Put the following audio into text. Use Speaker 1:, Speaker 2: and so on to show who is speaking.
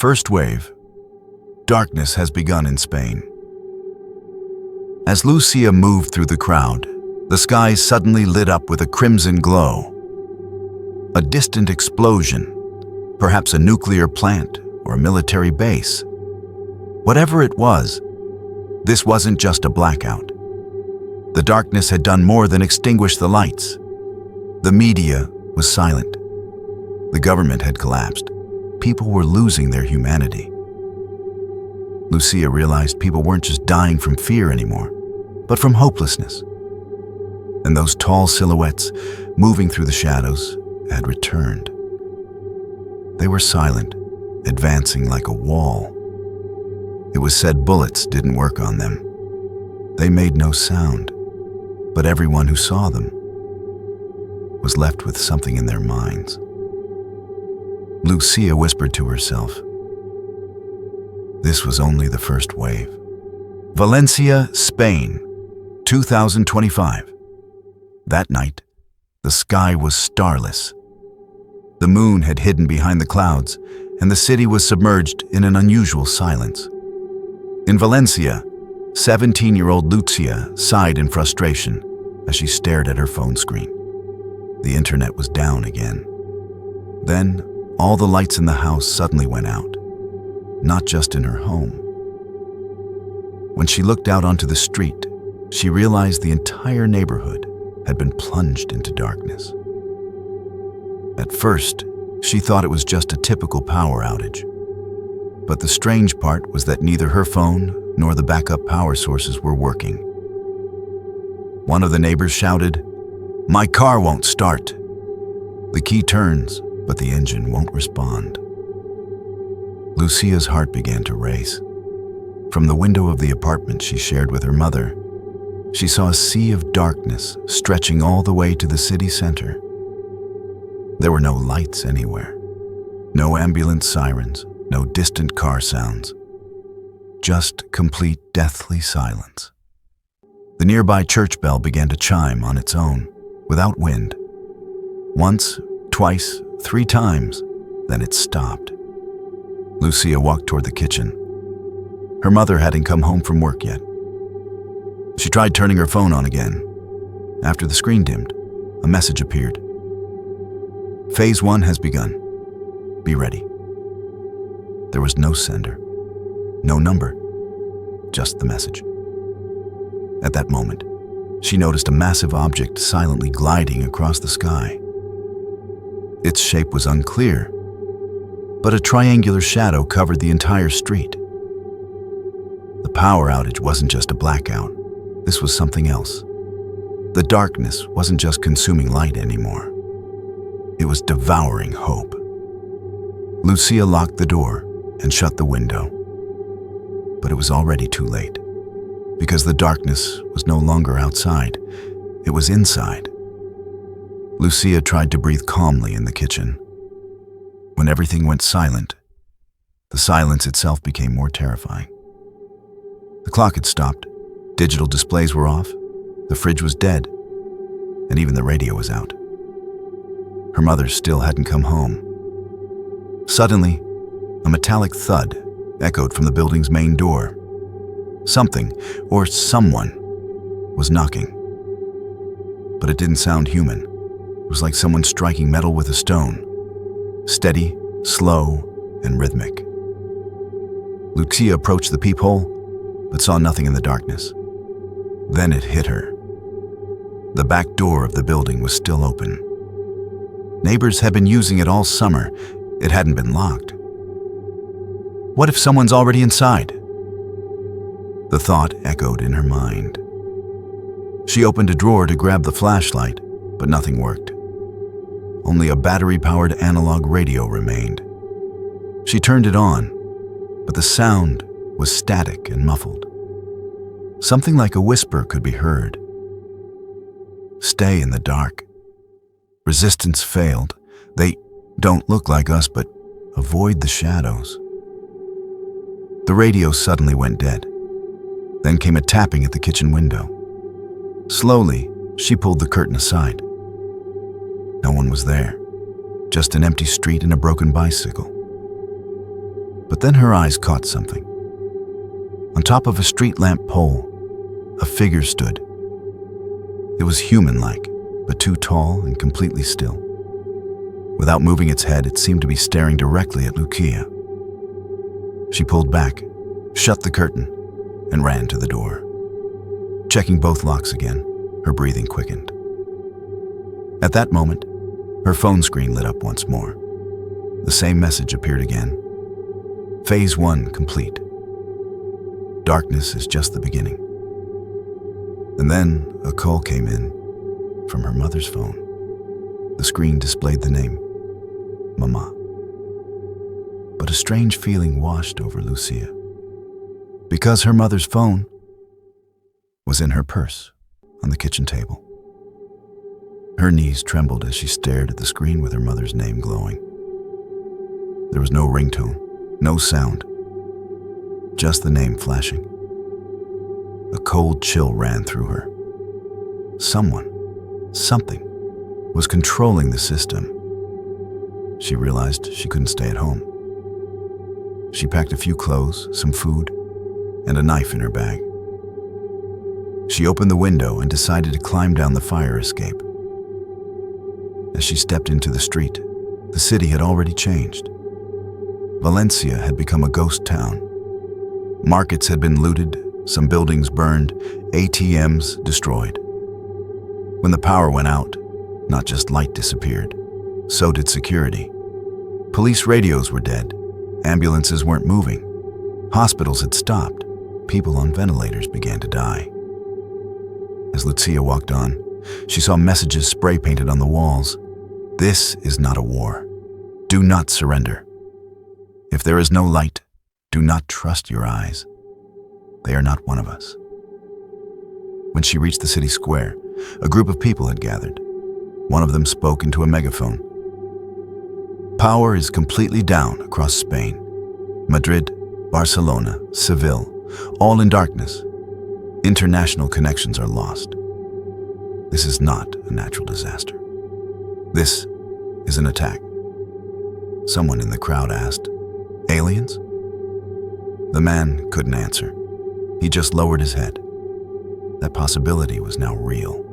Speaker 1: First wave. Darkness has begun in Spain. As Lucia moved through the crowd, the sky suddenly lit up with a crimson glow. A distant explosion, perhaps a nuclear plant or a military base. Whatever it was, this wasn't just a blackout. The darkness had done more than extinguish the lights. The media was silent. The government had collapsed. People were losing their humanity. Lucia realized people weren't just dying from fear anymore, but from hopelessness. And those tall silhouettes moving through the shadows had returned. They were silent, advancing like a wall. It was said bullets didn't work on them. They made no sound, but everyone who saw them was left with something in their minds. Lucia whispered to herself, this was only the first wave. Valencia, Spain, 2025. That night, the sky was starless. The moon had hidden behind the clouds, and the city was submerged in an unusual silence. In Valencia, 17-year-old Lucia sighed in frustration as she stared at her phone screen. The internet was down again. Then, all the lights in the house suddenly went out, not just in her home. When she looked out onto the street, she realized the entire neighborhood had been plunged into darkness. At first, she thought it was just a typical power outage. But the strange part was that neither her phone nor the backup power sources were working. One of the neighbors shouted, "My car won't start." The key turns, but the engine won't respond. Lucia's heart began to race. From the window of the apartment she shared with her mother, she saw a sea of darkness stretching all the way to the city center. There were no lights anywhere, no ambulance sirens, no distant car sounds, just complete deathly silence. The nearby church bell began to chime on its own, without wind. Once, twice, 3 times, then it stopped. Lucia walked toward the kitchen. Her mother hadn't come home from work yet. She tried turning her phone on again. After the screen dimmed, a message appeared. Phase 1 has begun. Be ready. There was no sender, no number, just the message. At that moment, she noticed a massive object silently gliding across the sky. Its shape was unclear, but a triangular shadow covered the entire street. The power outage wasn't just a blackout. This was something else. The darkness wasn't just consuming light anymore. It was devouring hope. Lucia locked the door and shut the window. But it was already too late, because the darkness was no longer outside. It was inside. Lucia tried to breathe calmly in the kitchen. When everything went silent, the silence itself became more terrifying. The clock had stopped, digital displays were off, the fridge was dead, and even the radio was out. Her mother still hadn't come home. Suddenly, a metallic thud echoed from the building's main door. Something, or someone, was knocking. But it didn't sound human. It was like someone striking metal with a stone. Steady, slow, and rhythmic. Lucia approached the peephole, but saw nothing in the darkness. Then it hit her. The back door of the building was still open. Neighbors had been using it all summer. It hadn't been locked. What if someone's already inside? The thought echoed in her mind. She opened a drawer to grab the flashlight, but nothing worked. Only a battery-powered analog radio remained. She turned it on, but the sound was static and muffled. Something like a whisper could be heard. Stay in the dark. Resistance failed. They don't look like us, but avoid the shadows. The radio suddenly went dead. Then came a tapping at the kitchen window. Slowly, she pulled the curtain aside. No one was there, just an empty street and a broken bicycle. But then her eyes caught something. On top of a street lamp pole, a figure stood. It was human-like, but too tall and completely still. Without moving its head, it seemed to be staring directly at Lucia. She pulled back, shut the curtain, and ran to the door. Checking both locks again, her breathing quickened. At that moment, her phone screen lit up once more. The same message appeared again. Phase 1 complete. Darkness is just the beginning. And then a call came in from her mother's phone. The screen displayed the name, Mama. But a strange feeling washed over Lucia, because her mother's phone was in her purse on the kitchen table. Her knees trembled as she stared at the screen with her mother's name glowing. There was no ringtone, no sound, just the name flashing. A cold chill ran through her. Something was controlling the system. She realized she couldn't stay at home. She packed a few clothes, some food, and a knife in her bag. She opened the window and decided to climb down the fire escape. As she stepped into the street, the city had already changed. Valencia had become a ghost town. Markets had been looted, some buildings burned, ATMs destroyed. When the power went out, not just light disappeared, so did security. Police radios were dead. Ambulances weren't moving. Hospitals had stopped. People on ventilators began to die. As Lucia walked on, she saw messages spray-painted on the walls. This is not a war. Do not surrender. If there is no light, do not trust your eyes. They are not one of us. When she reached the city square, a group of people had gathered. One of them spoke into a megaphone. Power is completely down across Spain. Madrid, Barcelona, Seville, all in darkness. International connections are lost. This is not a natural disaster. This is an attack. Someone in the crowd asked, "Aliens?" The man couldn't answer. He just lowered his head. That possibility was now real.